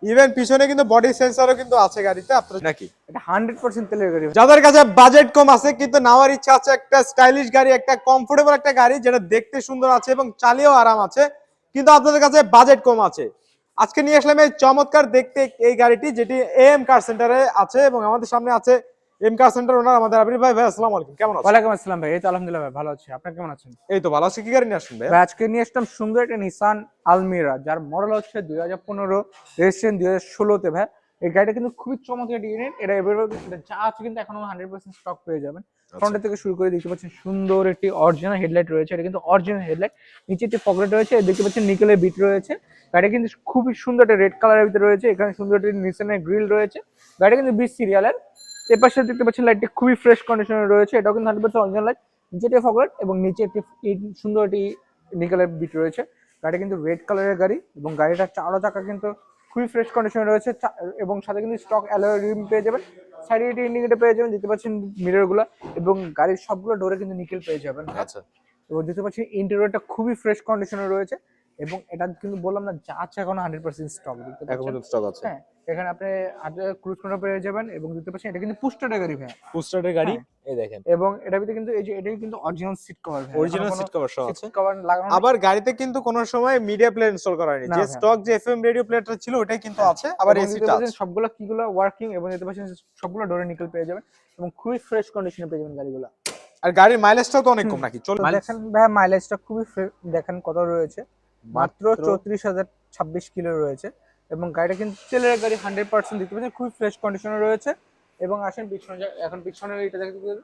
Even পিছনে কিন্তু body সেন্সরও কিন্তু আছে গাড়িতে আপনার নাকি। এটা 100% তেলের গাড়ি। যাদের কাছে বাজেট কম আছে কিন্তু নেওয়ার ইচ্ছা আছে একটা স্টাইলিশ গাড়ি, একটা কমফোর্টেবল একটা গাড়ি যেটা দেখতে সুন্দর আছে এবং চালিয়েও আরাম আছে, কিন্তু আপনাদের কাছে বাজেট কম আছে, আজকে নিয়ে আসলাম এই চমৎকার দেখতে এই গাড়িটি, যেটি এম কার সেন্টারে আছে এবং আমাদের সামনে আছে এম কার সেন্টার ওনার আমাদের আবির ভাই। ভাই আসসালামু আলাইকুম, কেমন আছেন? ওয়ালাইকুম আসসালাম ভাই, এই তো আলহামদুলিল্লাহ ভাই ভালো আছি, আপনি কেমন আছেন? এই তো ভালো আছি। কি গাড়ি নিয়ে আসছেন ভাই? ভাই আজকে নিয়ে আসলাম সুন্দর একটা নিসান আলমিরা, যার মডেল হচ্ছে 2015, রেজিস্ট্রেশন 2016 ভাই। এই গাড়িটা কিন্তু খুবই চমৎকার একটা ইউনিট। এটা এভাবে যা আছে কিন্তু এখনো 100% স্টক পেয়ে যাবেন। ফ্রন্টের থেকে শুরু করে দেখতে পাচ্ছেন সুন্দর একটি অরিজিনাল হেডলাইট রয়েছে, এটা কিন্তু অরিজিনাল হেডলাইট। নিচে একটি পকেট রয়েছে, দেখতে পাচ্ছেন নিকেলের বিট রয়েছে। গাড়িটা কিন্তু খুবই সুন্দর একটা রেড কালারের ভিতরে রয়েছে, এখানে সুন্দর একটি নিসানের গ্রিল রয়েছে। গাড়িটা কিন্তু 20 সিরিয়ালের। এর পাশে দেখতে পাচ্ছেন লাইটটি খুবই ফ্রেশ কন্ডিশনে রয়েছে, এটাও কিন্তু 100% অরিজিনাল লাইট। নিচে একটি পকেট এবং নিচে একটি সুন্দর একটি নিকেলের বিট রয়েছে। গাড়িটা কিন্তু রেড কালারের গাড়ি এবং গাড়িটার চারো চাকা কিন্তু খুবই ফ্রেশ কন্ডিশনে রয়েছে এবং সাথে কিন্তু স্টক অ্যালয় রিম পেয়ে যাবেন, সাইডে একটি ইন্ডিকেটর পেয়ে যাবেন, দেখতে পাচ্ছেন মিররগুলো, এবং গাড়ির সবগুলো ডোরে কিন্তু নিকেল পেয়ে যাবেন। আচ্ছা, এবং দেখতে পাচ্ছেন ইন্টেরিয়রটা খুবই ফ্রেশ কন্ডিশনে রয়েছে এবং এটা কিন্তু বললাম না যা আছে এখনো 100% স্টক, দেখতে পাচ্ছেন। এখন স্টক আছে। হ্যাঁ, এখানে আপনি ক্রুজ কন্ট্রোল পেয়ে যাবেন এবং দেখতে পাচ্ছেন এটা কিন্তু পুস্টারের গাড়ি ভাই। পোস্টারের গাড়ি, হ্যাঁ। এই দেখেন। এবং এটার ভিতরে কিন্তু এই যে এটাই কিন্তু অরিজিনাল সিট কভার ভাই, অরিজিনাল সিট কভার সহ আছে। সিট কভার লাগানো আবার গাড়িতে কিন্তু কোনো সময় মিডিয়া প্লেয়ার ইনস্টল করা হয়নি, না যে ভাই। স্টক যে এফএম রেডিও প্লেয়ারটা ছিল ওটাই কিন্তু আছে, আবার এবং এসি দেখতে টাচ। পাচ্ছেন সবগুলো কিগুলো ওয়ার্কিং এবং দেখতে পাচ্ছেন সবগুলো ডোরে নিকেল পেয়ে যাবেন এবং খুবই ফ্রেশ কন্ডিশনে পেয়ে যাবেন গাড়িগুলো। আর গাড়ির মাইলেজটাও তো অনেক কম নাকি? চল তো দেখেন ভাই মাইলেজটা খুবই দেখেন কত রয়েছে, মাত্র মাত্র 34,026 কিলো রয়েছে এবং গাড়িটা কিন্তু তেলের গাড়ি 100% দেখতে পাচ্ছেন খুবই ফ্রেশ কন্ডিশনে রয়েছে। এবং আসেন পিছনে এখন পিছনে এটা দেখতে পাচ্ছেন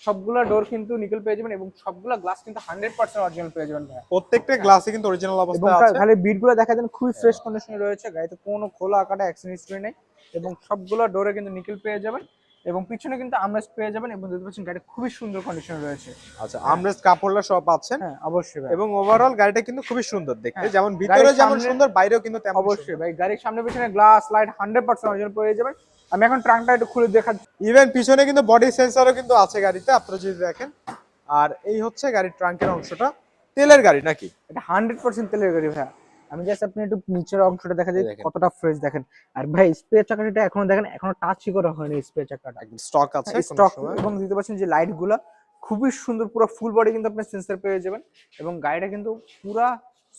সবগুলা ডোর কিন্তু নিকেল পেয়ে যাবেন এবং সবগুলা গ্লাস কিন্তু 100% অরিজিনাল পেয়ে যাবেন ভাই। প্রত্যেকটা গ্লাসে কিন্তু অরিজিনাল এবং অবস্থায় আছে। খালি বিটগুলো দেখা দেন খুবই ফ্রেশ কন্ডিশনে রয়েছে, গাড়িতে কোনো খোলা কাটা অ্যাক্সিডেন্ট হিস্ট্রি নেই এবং সবগুলো ডোরে কিন্তু নিকেল পেয়ে যাবেন এবং পিছনে কিন্তু আমরেস্ট পেয়ে যাবেন এবং দেখতে পাচ্ছেন গাড়ি খুবই সুন্দর কন্ডিশনে রয়েছে। আচ্ছা, আমরেস্ট কাপ হোল্ডার সব পাচ্ছেন। হ্যাঁ অবশ্যই ভাই। এবং ওভারঅল গাড়িটা কিন্তু খুবই সুন্দর দেখতে, হ্যাঁ, যেমন ভিতরে গাড়ির যেমন সামনে- সুন্দর বাইরেও কিন্তু তেমন অবশ্যই ভাই, গাড়ির সামনে পিছনে গ্লাস লাইট 100% অরিজিনাল পেয়ে যাবেন। আমি এখন ট্রাঙ্কটা একটু খুলে দেখাচ্ছি। ইভেন পিছনে কিন্তু বডি সেন্সরও কিন্তু আছে গাড়িতে, আপনারা যদি দেখেন। আর এই হচ্ছে গাড়ির ট্রাঙ্কের অংশটা। তেলের গাড়ি নাকি? এটা 100% তেলের গাড়ি ভাই। আমি জাস্ট আপনি একটু নিচের অংশটা দেখা যায় এই দেখেন। কতটা ফ্রেশ দেখেন। আর ভাই স্পেয়ার চাকাটা এখনো দেখেন এখনো টাচই করা হয়নি স্পেয়ার চাকাটা। একদম স্টক আছে কোনো স্টক সময়। এবং দিতে পারছেন যে লাইট গুলা খুবই সুন্দর, পুরো ফুল বডি কিন্তু আপনি সেন্সর পেয়ে যাবেন এবং গাড়িটা কিন্তু পুরা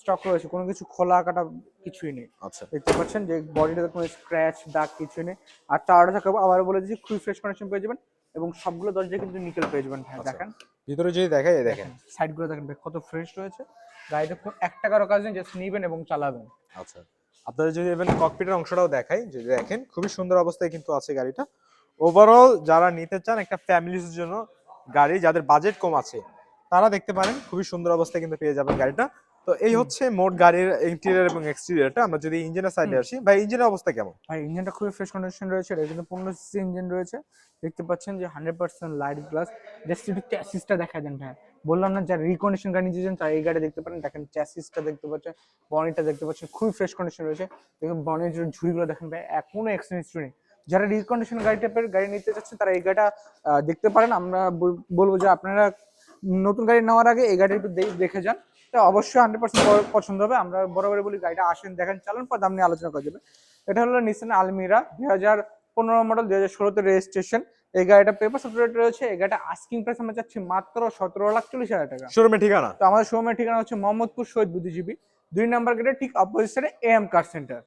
স্টক রয়েছে, কোনো কিছু খোলা কাটা কিছুই নেই। আচ্ছা, দেখতে পাচ্ছেন যে বডিটাতে কোনো স্ক্র্যাচ দাগ কিছুই নেই। আর চারটা চাকা আবার বলে দিচ্ছি খুবই ফ্রেশ কন্ডিশন পেয়ে যাবেন এবং সবগুলো দরজা কিন্তু নিকেল পেয়ে যাবেন ভাই। আচ্ছা। দেখেন ভিতরে যদি দেখাই, এই দেখেন। সাইড গুলো দেখেন ভাই কত ফ্রেশ রয়েছে। গাড়িটা কোনো একটা কারো কাজ নেই, জাস্ট নিবেন এবং চালাবেন। আচ্ছা, আপনাদের যদি ইভেন ককপিটের অংশটাও দেখাই, যদি দেখেন খুবই সুন্দর অবস্থায় কিন্তু আছে গাড়িটা। ওভারঅল যারা নিতে চান একটা ফ্যামিলির জন্য গাড়ি, যাদের বাজেট কম আছে তারা দেখতে পারেন, খুবই সুন্দর অবস্থায় কিন্তু পেয়ে যাবেন গাড়িটা। তো এই হচ্ছে মোট গাড়ির ইন্টেরিয়র এবং এক্সটেরিয়রটা। আমরা যদি ইঞ্জিনের সাইডে আসি, ভাই ইঞ্জিনের অবস্থা কেমন? ভাই ইঞ্জিনটা খুবই ফ্রেশ কন্ডিশন রয়েছে, এটা কিন্তু 15 সিসি ইঞ্জিন রয়েছে। দেখতে পাচ্ছেন যে 100% লাইট গ্লাস। জাস্ট একটু চ্যাসিসটা দেখা দেন ভাই। বললাম না যারা রিকন্ডিশন গাড়ি নিতে চান তারা এই গাড়ি দেখতে পারেন। দেখেন চ্যাসিসটা দেখতে পাচ্ছেন, বডিটা দেখতে পাচ্ছেন খুবই ফ্রেশ কন্ডিশন রয়েছে। দেখুন বডির যে ঝুড়িগুলো দেখেন ভাই এখনো এক্সচেঞ্জ হিস্ট্রি নেই। যারা রিকন্ডিশন গাড়ি টাইপের গাড়ি নিতে চাচ্ছেন তারা এই গাড়িটা দেখতে পারেন। আমরা বলবো যে আপনারা নতুন গাড়ি নেওয়ার আগে এই গাড়িটা একটু দেখে যান, তো অবশ্যই 100% পছন্দ হবে। আমরা বরাবরই বলি গাড়িটা আসেন দেখেন চালান, পর দাম নিয়ে আলোচনা করা যাবে। এটা হলো নিসান আলমিরা 2015 মডেল, 2016 রেজিস্ট্রেশন। এই গাড়িটা পেপার আপডেট রয়েছে। এই গাড়িটা আস্কিং প্রাইস আমরা চাচ্ছি মাত্র 17,40,000 টাকা। শোরুমের ঠিকানা? তো আমাদের শোরুমের ঠিকানা হচ্ছে মোহাম্মদপুর শহীদ বুদ্ধিজীবী 2 নম্বর গেটের ঠিক অপোজিট সাইডে এম কার সেন্টার।